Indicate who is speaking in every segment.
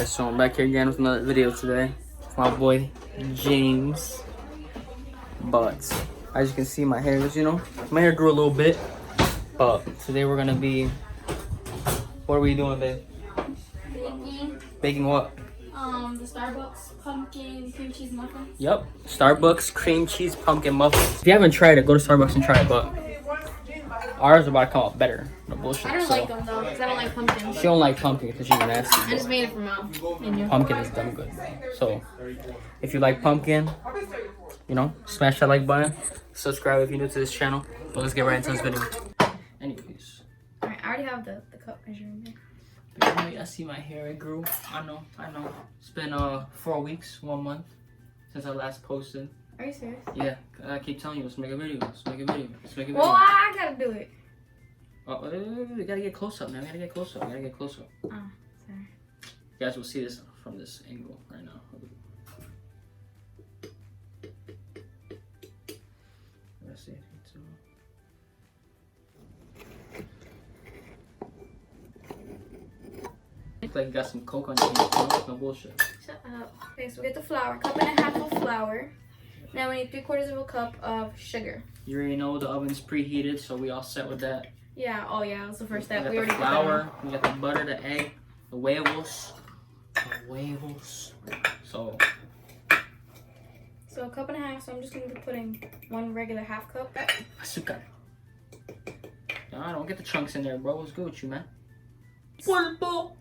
Speaker 1: guys, so I'm back here again with another video today. My boy James. But as you can see, my hair is, my hair grew a little bit. But today we're gonna be, what are we doing, babe? Baking what?
Speaker 2: The Starbucks pumpkin cream cheese muffin.
Speaker 1: Yep, Starbucks cream cheese pumpkin muffin. If you haven't tried it, go to Starbucks and try it. But ours are about to come out better. No bullshit.
Speaker 2: I don't like them though, because I don't like pumpkin.
Speaker 1: She don't like pumpkin because she's nasty.
Speaker 2: I just made it for mom.
Speaker 1: Pumpkin is dumb good. So if you like pumpkin, smash that like button. Subscribe if you're new to this channel. But let's get right into this video. Anyways.
Speaker 2: Alright, I already have the cup measuring there.
Speaker 1: I see my hair, it grew. I know. It's been 4 weeks, 1 month since I last posted.
Speaker 2: Are you serious?
Speaker 1: Yeah, I keep telling you, let's make a video. Let's make a video.
Speaker 2: Well, I gotta do it.
Speaker 1: Oh, we gotta get close up, man. We gotta get close up.
Speaker 2: Oh, sorry.
Speaker 1: You guys will see this from this angle right now. Let's see. Looks like you got some Coke on your hands. No bullshit.
Speaker 2: Shut up. Okay, so we get the flour. 1.5 cups of flour. Now we need 3/4 cup of sugar.
Speaker 1: You already know the oven's preheated, so we all set with that.
Speaker 2: Yeah, oh yeah, that's the first step.
Speaker 1: We
Speaker 2: We
Speaker 1: got
Speaker 2: already
Speaker 1: the flour, we got the butter, the egg, the huevos. So
Speaker 2: 1.5 cups, so I'm just gonna be putting 1 regular 1/2 cup.
Speaker 1: azúcar. Nah, don't get the chunks in there, bro. What's good with you, man? Pulpo.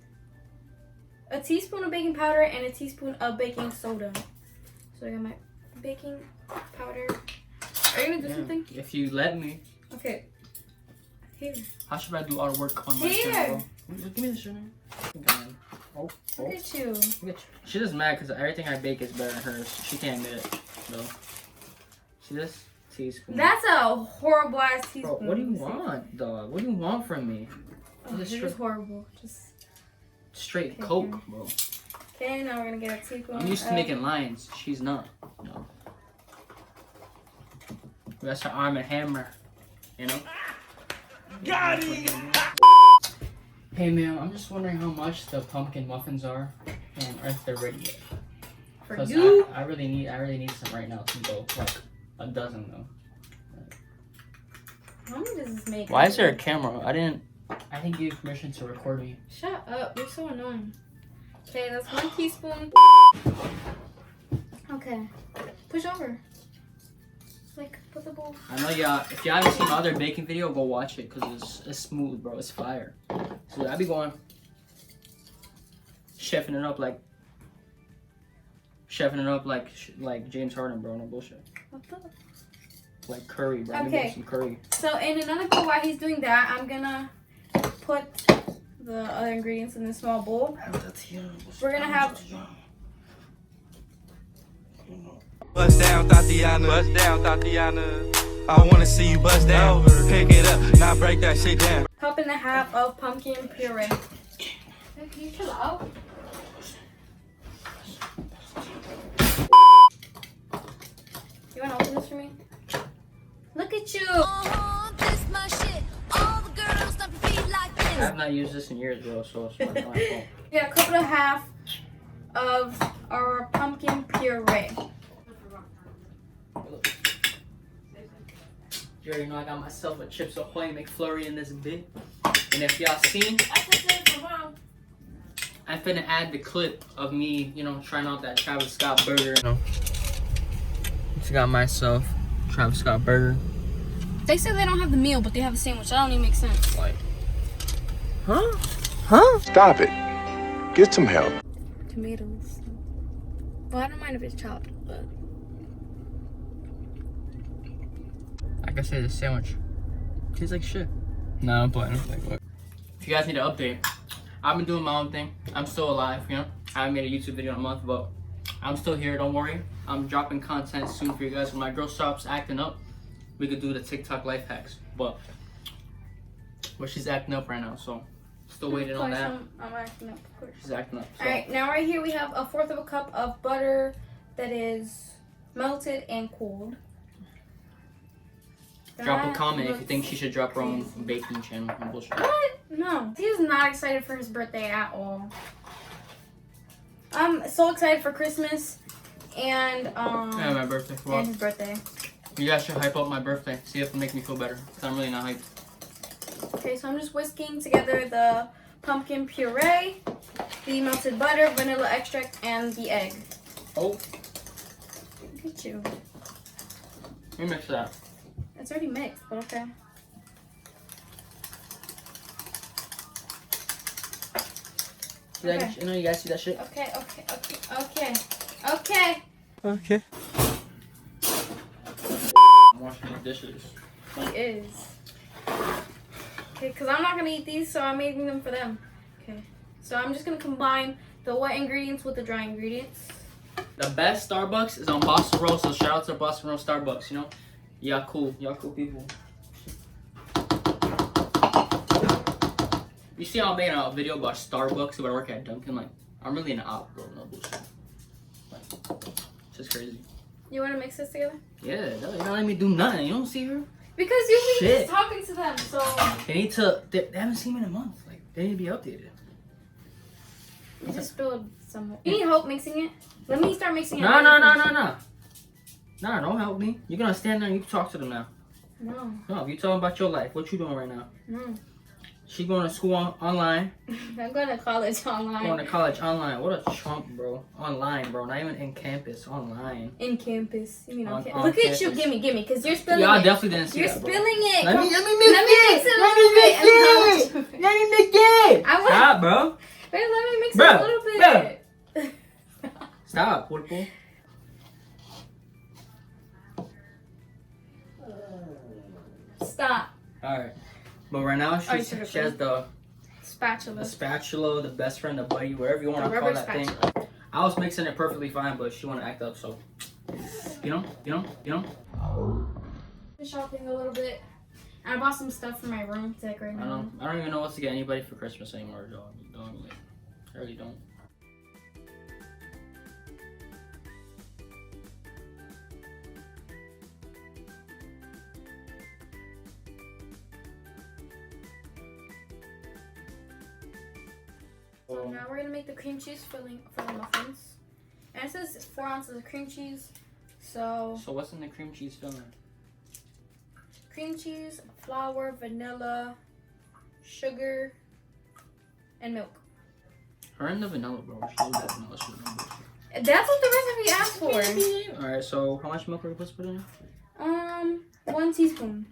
Speaker 2: A teaspoon of baking powder and a teaspoon of baking soda. So I got my baking powder. Are you gonna do something?
Speaker 1: If you let me.
Speaker 2: Okay. Here.
Speaker 1: How should I do all the work on my
Speaker 2: Here.
Speaker 1: shirt, bro? Give me the shirt, man. Oh.
Speaker 2: Look at you.
Speaker 1: She's just mad because everything I bake is better than hers. She can't admit it, though. See this? Teaspoon.
Speaker 2: That's a horrible ass teaspoon.
Speaker 1: Bro, what do you want, dog? What do you want from me?
Speaker 2: Oh, this is horrible. Just
Speaker 1: straight Coke, bro.
Speaker 2: Okay, now we're gonna get a teaspoon.
Speaker 1: I'm used to making lines. She's not. No. That's her Arm and Hammer. Got it! Hey, ma'am, I'm just wondering how much the pumpkin muffins are and if they're ready yet.
Speaker 2: For
Speaker 1: 'Cause
Speaker 2: you?
Speaker 1: I really need some right now to go. Like a dozen though.
Speaker 2: How many does this make?
Speaker 1: Why is there a camera? I didn't give you permission to record me.
Speaker 2: Shut up, you're so annoying. Okay, that's 1 teaspoon. Okay, push over. Like, put the bowl.
Speaker 1: I know y'all, if y'all haven't seen my other baking video, go watch it because it's smooth, bro. It's fire. So I be going, chefing it up like James Harden, bro. No bullshit.
Speaker 2: What the?
Speaker 1: Like curry, bro.
Speaker 2: Okay.
Speaker 1: Some curry.
Speaker 2: So in another bowl, while he's doing that, I'm gonna put the other ingredients in this small bowl. We're gonna have.
Speaker 3: Bust down, Tatiana. Bust down, Tatiana. I wanna see you bust down. Pick it up, now break that shit down.
Speaker 2: 1.5 cups of pumpkin puree. Can you chill out? You wanna open this for me? Look at you.
Speaker 4: This my shit. All the girls stop to be like
Speaker 1: I
Speaker 4: this.
Speaker 1: have not used this in years, bro. So it's my fault.
Speaker 2: Yeah, 1.5 cups of our pumpkin puree.
Speaker 1: You already know I got myself a Chips Ahoy McFlurry in this bit. And if y'all seen, I'm finna add the clip of me, trying out that Travis Scott burger. Just got myself Travis Scott burger.
Speaker 2: They said they don't have the meal, but they have the sandwich. That don't even make sense.
Speaker 1: Like, huh?
Speaker 5: Stop it. Get some help.
Speaker 2: Tomatoes. Well, I don't mind if it's chopped, but.
Speaker 1: Like I said, the sandwich tastes like shit. No, I'm playing. If you guys need an update, I've been doing my own thing. I'm still alive, I haven't made a YouTube video in a month, but I'm still here, don't worry. I'm dropping content soon for you guys. When my girl stops acting up, we could do the TikTok life hacks. But she's acting up right now, so still waiting on that.
Speaker 2: I'm acting up, of course.
Speaker 1: She's acting up. So.
Speaker 2: Alright, now right here we have 1/4 cup of butter that is melted and cooled.
Speaker 1: Drop a comment if you think she should drop her own baking channel. Bullshit.
Speaker 2: What? No. He is not excited for his birthday at all. I'm so excited for Christmas and
Speaker 1: Yeah, my birthday. Well,
Speaker 2: and his birthday.
Speaker 1: you guys should hype up my birthday. See if it'll make me feel better. Cause I'm really not hyped.
Speaker 2: Okay, so I'm just whisking together the pumpkin puree, the melted butter, vanilla extract, and the egg.
Speaker 1: Oh,
Speaker 2: Look at you.
Speaker 1: let me mix that.
Speaker 2: It's already mixed, but okay. Okay.
Speaker 1: You know, you guys see that shit?
Speaker 2: Okay.
Speaker 3: Okay.
Speaker 1: I'm washing the dishes.
Speaker 2: He is. Okay, because I'm not going to eat these, so I'm making them for them. Okay. So I'm just going to combine the wet ingredients with the dry ingredients.
Speaker 1: The best Starbucks is on Boston Road, so shout out to Boston Road Starbucks, you know? Y'all cool people. You see how I made a video about Starbucks when I work at Dunkin'? Like, I'm really an op, bro, no bullshit. Like, it's just crazy.
Speaker 2: You want to mix this together?
Speaker 1: Yeah, you're not letting me do nothing. You don't see her?
Speaker 2: Because you've been
Speaker 1: Shit.
Speaker 2: just talking to them, so...
Speaker 1: They need to, they haven't seen me in a month. Like, they need to be updated.
Speaker 2: You just spilled some... You need help mixing it? Let me start mixing it.
Speaker 1: No. Nah, don't help me. You're gonna stand there and you can talk to them now.
Speaker 2: No.
Speaker 1: No, you talking about your life. What you doing right now?
Speaker 2: No.
Speaker 1: She going to school online.
Speaker 2: I'm going to college online.
Speaker 1: Going to college online. What a chump, bro. Online, bro. Not even in campus. Online.
Speaker 2: In campus. You mean on
Speaker 1: On
Speaker 2: campus? Look at you.
Speaker 1: campus.
Speaker 2: Gimme, because you're spilling
Speaker 1: Yeah, I
Speaker 2: it.
Speaker 1: definitely didn't see
Speaker 2: You're
Speaker 1: that, bro.
Speaker 2: spilling it.
Speaker 1: Let me
Speaker 2: Let
Speaker 1: mix
Speaker 2: me mix it a little bit.
Speaker 1: Let me mix it.
Speaker 2: I want-
Speaker 1: Stop, bro.
Speaker 2: Wait, let me mix
Speaker 1: Bro,
Speaker 2: it a little bit.
Speaker 1: Stop, pulpo.
Speaker 2: Stop.
Speaker 1: Alright. But right now, she has the
Speaker 2: Spatula.
Speaker 1: spatula, the best friend, the buddy, whatever you want
Speaker 2: The
Speaker 1: to call
Speaker 2: rubber
Speaker 1: that thing.
Speaker 2: spatula.
Speaker 1: I was mixing it perfectly fine, but she want to act up, so. You know?
Speaker 2: Shopping a little bit. I bought some stuff for my room to decorate my room.
Speaker 1: I don't even know what to get anybody for Christmas anymore, dog. Like, I really don't.
Speaker 2: So now we're gonna make the cream cheese filling for the muffins. And it says 4 ounces of cream cheese. So
Speaker 1: So what's in the cream cheese filling?
Speaker 2: cream cheese, flour, vanilla, sugar, and milk.
Speaker 1: Her and the vanilla, bro. She loves that vanilla shit. No bullshit.
Speaker 2: That's what the recipe asked for.
Speaker 1: Alright, so how much milk are we supposed to put in?
Speaker 2: 1 teaspoon.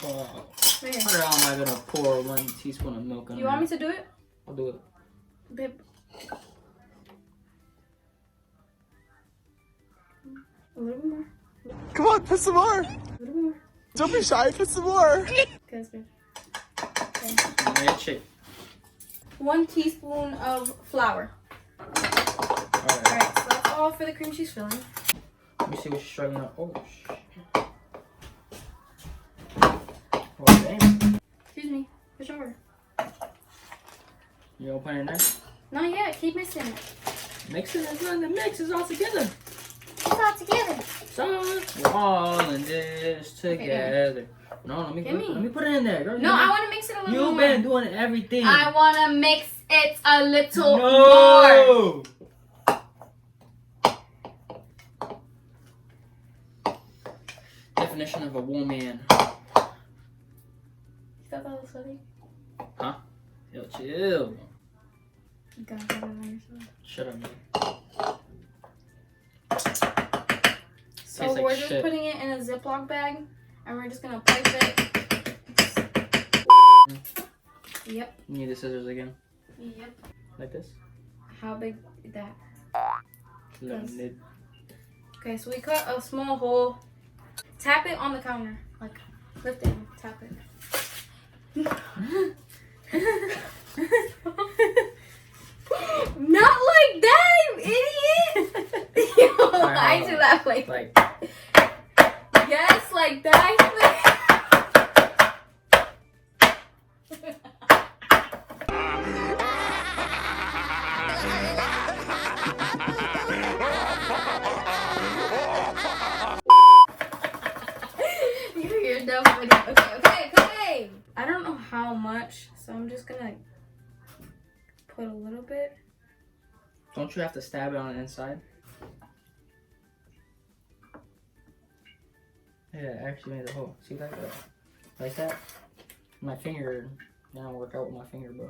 Speaker 1: Oh,
Speaker 2: Right here.
Speaker 1: how the hell am I gonna pour 1 teaspoon of milk in?
Speaker 2: You want me to do it?
Speaker 1: I'll do it.
Speaker 2: Babe. A little bit more.
Speaker 3: Come on, put some more.
Speaker 2: A little bit more.
Speaker 3: Don't be shy, put some more.
Speaker 2: Okay, that's good. Okay.
Speaker 1: Red shit.
Speaker 2: 1 teaspoon of flour.
Speaker 1: Alright.
Speaker 2: Alright, so that's all for the cream cheese filling.
Speaker 1: Let me see what she's struggling up. Oh, shit. Oh, damn.
Speaker 2: Excuse me. Push over.
Speaker 1: You open it there?
Speaker 2: Not yet. Keep mixing it.
Speaker 1: Mix it. It's not in the mix. It's all together.
Speaker 2: It's all together.
Speaker 1: So we're all in this together. No, let me put it in there. Girl,
Speaker 2: No, I want to mix it a little
Speaker 1: You've
Speaker 2: more.
Speaker 1: been doing everything.
Speaker 2: I want to mix it a little more.
Speaker 1: No. Definition of a woman.
Speaker 2: You thought that was funny?
Speaker 1: Huh? Yo, chill.
Speaker 2: You gotta get it on yourself.
Speaker 1: Shut up, man.
Speaker 2: So
Speaker 1: Tastes like
Speaker 2: we're just
Speaker 1: shit.
Speaker 2: putting it in a Ziploc bag, and we're just gonna pipe it. Yep.
Speaker 1: You need the scissors again.
Speaker 2: Yep.
Speaker 1: Like this?
Speaker 2: How big is that?
Speaker 1: Little
Speaker 2: Yes.
Speaker 1: nib.
Speaker 2: Okay, so we cut a small hole. Tap it on the counter. Like, lift it and tap it. Not like that, you idiot! Yo, why'd you laugh like
Speaker 1: Like,
Speaker 2: yes, like that. You're dumb. Okay. I don't know how much, so I'm just gonna put a little bit.
Speaker 1: Don't you have to stab it on the inside? Yeah, I actually made the hole. See that? Like that? My finger, now work out with my finger, bro.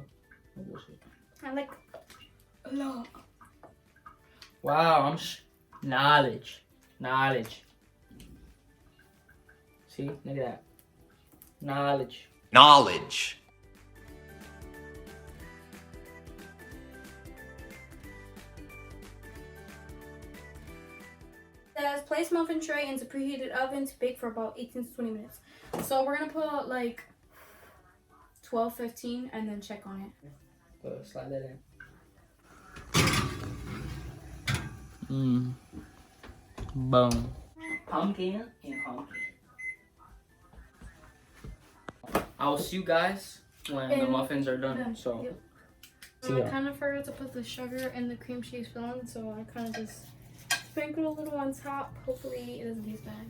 Speaker 2: I like a lot.
Speaker 1: Wow, knowledge. See, look at that. Knowledge.
Speaker 2: Says place muffin tray into preheated oven to bake for about 18 to 20 minutes. So we're gonna put like 12, 15 and then check on it.
Speaker 1: Slide that in. Boom. Pumpkin and pumpkin. I will see you guys when the muffins are done. So,
Speaker 2: I kind of forgot to put the sugar and the cream cheese filling, so I kind of just sprinkle a little on top. Hopefully it doesn't taste bad.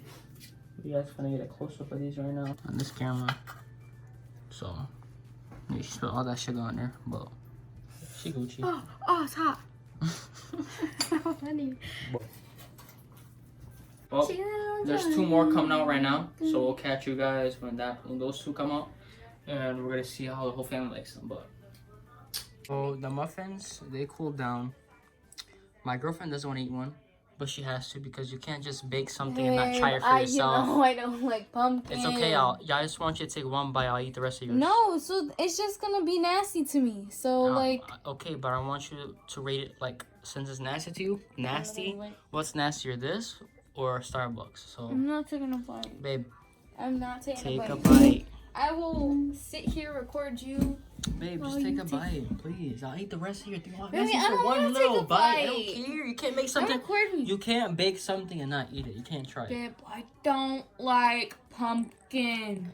Speaker 1: You guys gonna get a close up of these right now on this camera. So, you should put all that sugar on there, but she Gucci.
Speaker 2: Oh, it's hot. So funny.
Speaker 1: Well, there's 2 more coming out right now, so we'll catch you guys when those 2 come out, and we're gonna see how the whole family likes them. But so the muffins, they cooled down. My girlfriend doesn't want to eat one, but she has to because you can't just bake something and not try it for yourself.
Speaker 2: You know I don't like pumpkin.
Speaker 1: It's okay. I just want you to take one bite. I'll eat the rest of yours.
Speaker 2: No, so it's just gonna be nasty to me. So
Speaker 1: okay, but I want you to rate it like, since it's nasty to you, nasty. What's nastier, this or Starbucks? So
Speaker 2: I'm not taking a bite.
Speaker 1: Babe,
Speaker 2: I'm not taking
Speaker 1: take
Speaker 2: a
Speaker 1: a
Speaker 2: bite.
Speaker 1: bite.
Speaker 2: I will sit here, record you.
Speaker 1: Babe, just take a bite, please. I'll eat the rest of your thing.
Speaker 2: Baby, I don't want to take a bite.
Speaker 1: I don't care. You can't make something.
Speaker 2: I'm recording.
Speaker 1: You can't bake something and not eat it. You can't try it.
Speaker 2: Babe, I don't like pumpkin.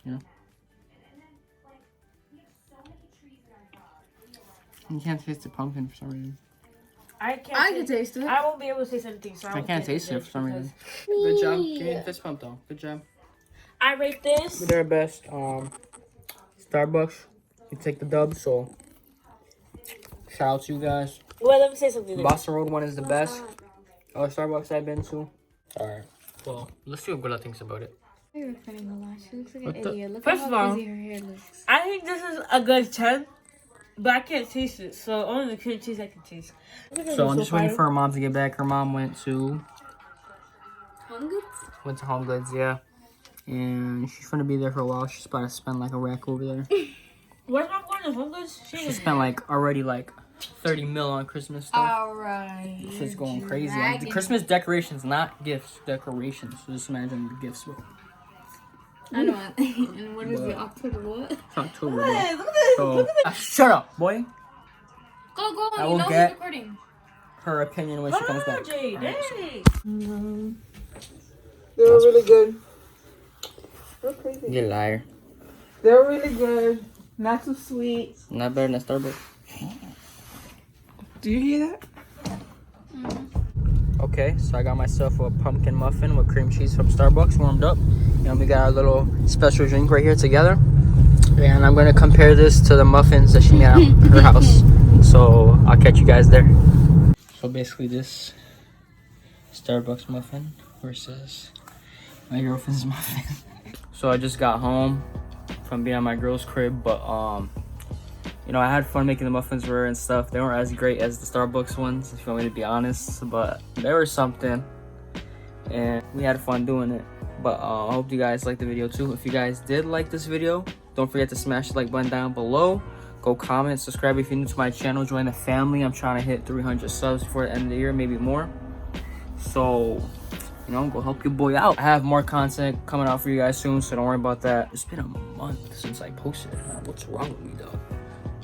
Speaker 1: Yeah. You can't taste the pumpkin for some reason.
Speaker 2: I can taste it.
Speaker 6: I won't be able to taste anything, so
Speaker 1: I can't taste it for some reason. Good job. Give me a fist pump though. Good job.
Speaker 6: I rate this.
Speaker 1: They're best. Starbucks. You take the dub. So shout out to you guys.
Speaker 6: Well, let me say something.
Speaker 1: Boston Road one is the best. Other Starbucks I've been to. Alright. Well, let's see what Gula thinks about it.
Speaker 2: You're recording a lot. She looks like
Speaker 1: What
Speaker 2: an
Speaker 1: the-
Speaker 2: idiot. Look
Speaker 6: First
Speaker 2: at
Speaker 6: of
Speaker 2: how
Speaker 6: all,
Speaker 2: busy her hair looks.
Speaker 6: I think this is a good 10, but I can't taste it. So only the cream cheese I can taste.
Speaker 1: So I'm just waiting for her mom to get back. Her mom went to Home Goods, yeah. And she's gonna be there for a while. She's about to spend like a rack over there.
Speaker 6: Where's my going to Home Goods?
Speaker 1: She spent like already like 30 mil on Christmas stuff.
Speaker 2: Alright.
Speaker 1: She's going crazy. Like, the Christmas decorations, not gifts, decorations. So just imagine the gifts.
Speaker 2: I know. And what is it? October what?
Speaker 1: It's October. So, shut up, boy.
Speaker 2: Go.
Speaker 1: I
Speaker 2: You
Speaker 1: will
Speaker 2: know
Speaker 1: get-
Speaker 2: he's recording.
Speaker 1: Her opinion when she comes back.
Speaker 6: Jay,
Speaker 1: Alright, so-
Speaker 6: dang.
Speaker 7: They were really good. They're crazy.
Speaker 1: You liar.
Speaker 7: They're really good. Not too sweet.
Speaker 1: Not better than Starbucks.
Speaker 7: Do you hear that?
Speaker 1: Okay, so I got myself a pumpkin muffin with cream cheese from Starbucks warmed up. And we got our little special drink right here together. And I'm going to compare this to the muffins that she made at her house. So I'll catch you guys there. So basically this Starbucks muffin versus my girlfriend's muffin. So I just got home from being at my girl's crib, but you know, I had fun making the muffins for her and stuff. They weren't as great as the Starbucks ones, if you want me to be honest, but they were something, and we had fun doing it. But I hope you guys liked the video too. If you guys did like this video, don't forget to smash the like button down below. Go comment, subscribe if you're new to my channel, join the family. I'm trying to hit 300 subs before the end of the year, maybe more. So, you know, go help your boy out. I have more content coming out for you guys soon, so don't worry about that. It's been a month since I posted it. What's wrong with me though?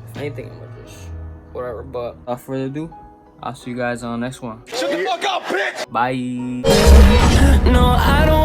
Speaker 1: If anything, I'm gonna just whatever. But without further ado, I'll see you guys on the next one.
Speaker 3: Shut the fuck up, bitch!
Speaker 1: Bye.
Speaker 3: No, I don't